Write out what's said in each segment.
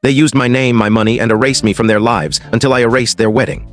They used my name, my money, and erased me from their lives until I erased their wedding.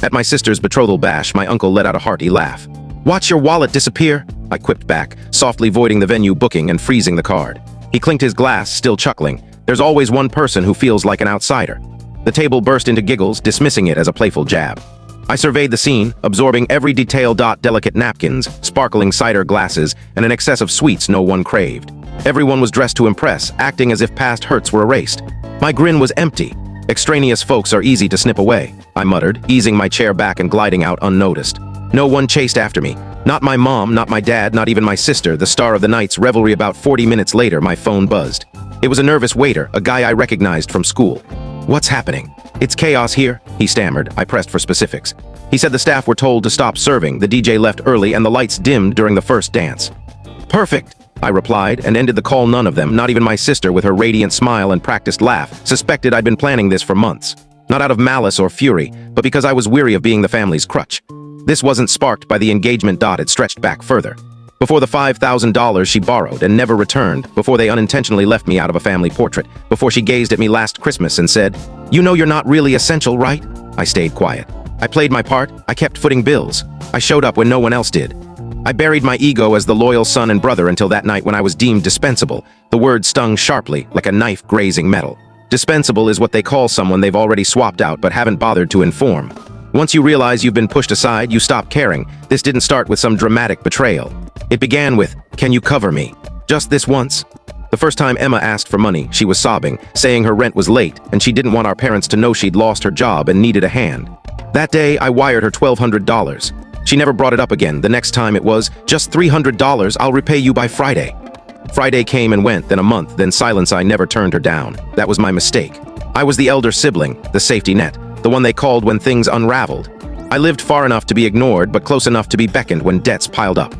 At my sister's betrothal bash, my uncle let out a hearty laugh. "Watch your wallet disappear," I quipped back, softly voiding the venue booking and freezing the card. He clinked his glass, still chuckling. There's always one person who feels like an outsider. The table burst into giggles, dismissing it as a playful jab. I surveyed the scene, absorbing every detail. Delicate napkins, sparkling cider glasses, and an excess of sweets no one craved. Everyone was dressed to impress, acting as if past hurts were erased. My grin was empty. Extraneous folks are easy to snip away, I muttered, easing my chair back and gliding out unnoticed. No one chased after me. Not my mom, not my dad, not even my sister, the star of the night's revelry. About 40 minutes later, my phone buzzed. It was a nervous waiter, a guy I recognized from school. "What's happening?" "It's chaos here," he stammered. I pressed for specifics. He said the staff were told to stop serving, the DJ left early, and the lights dimmed during the first dance. "Perfect," I replied, and ended the call. None of them, not even my sister with her radiant smile and practiced laugh, suspected I'd been planning this for months. Not out of malice or fury, but because I was weary of being the family's crutch. This wasn't sparked by the engagement. It stretched back further. Before the $5,000 she borrowed and never returned, before they unintentionally left me out of a family portrait, before she gazed at me last Christmas and said, "You know you're not really essential, right?" I stayed quiet. I played my part. I kept footing bills. I showed up when no one else did. I buried my ego as the loyal son and brother until that night when I was deemed dispensable. The word stung sharply, like a knife grazing metal. Dispensable is what they call someone they've already swapped out but haven't bothered to inform. Once you realize you've been pushed aside, you stop caring. This didn't start with some dramatic betrayal. It began with, "Can you cover me? Just this once?" The first time Emma asked for money, she was sobbing, saying her rent was late, and she didn't want our parents to know she'd lost her job and needed a hand. That day, I wired her $1,200. She never brought it up again. The next time it was, "Just $300, I'll repay you by Friday." Friday came and went, then a month, then silence. I never turned her down. That was my mistake. I was the elder sibling, the safety net, the one they called when things unraveled. I lived far enough to be ignored, but close enough to be beckoned when debts piled up.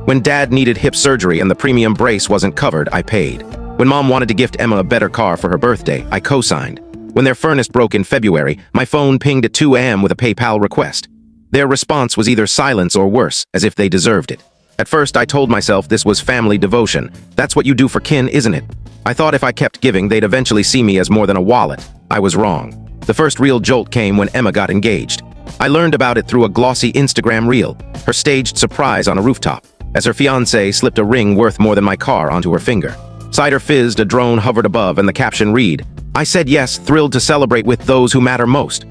When Dad needed hip surgery and the premium brace wasn't covered, I paid. When Mom wanted to gift Emma a better car for her birthday, I co-signed. When their furnace broke in February, my phone pinged at 2 a.m. with a PayPal request. Their response was either silence or worse, as if they deserved it. At first, I told myself this was family devotion. That's what you do for kin, isn't it? I thought if I kept giving, they'd eventually see me as more than a wallet. I was wrong. The first real jolt came when Emma got engaged. I learned about it through a glossy Instagram reel, her staged surprise on a rooftop, as her fiancé slipped a ring worth more than my car onto her finger. Cider fizzed, a drone hovered above, and the caption read, "I said yes, thrilled to celebrate with those who matter most."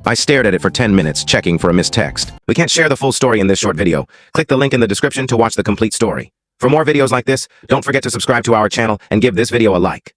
I stared at it for 10 minutes, checking for a missed text. We can't share the full story in this short video. Click the link in the description to watch the complete story. For more videos like this, don't forget to subscribe to our channel and give this video a like.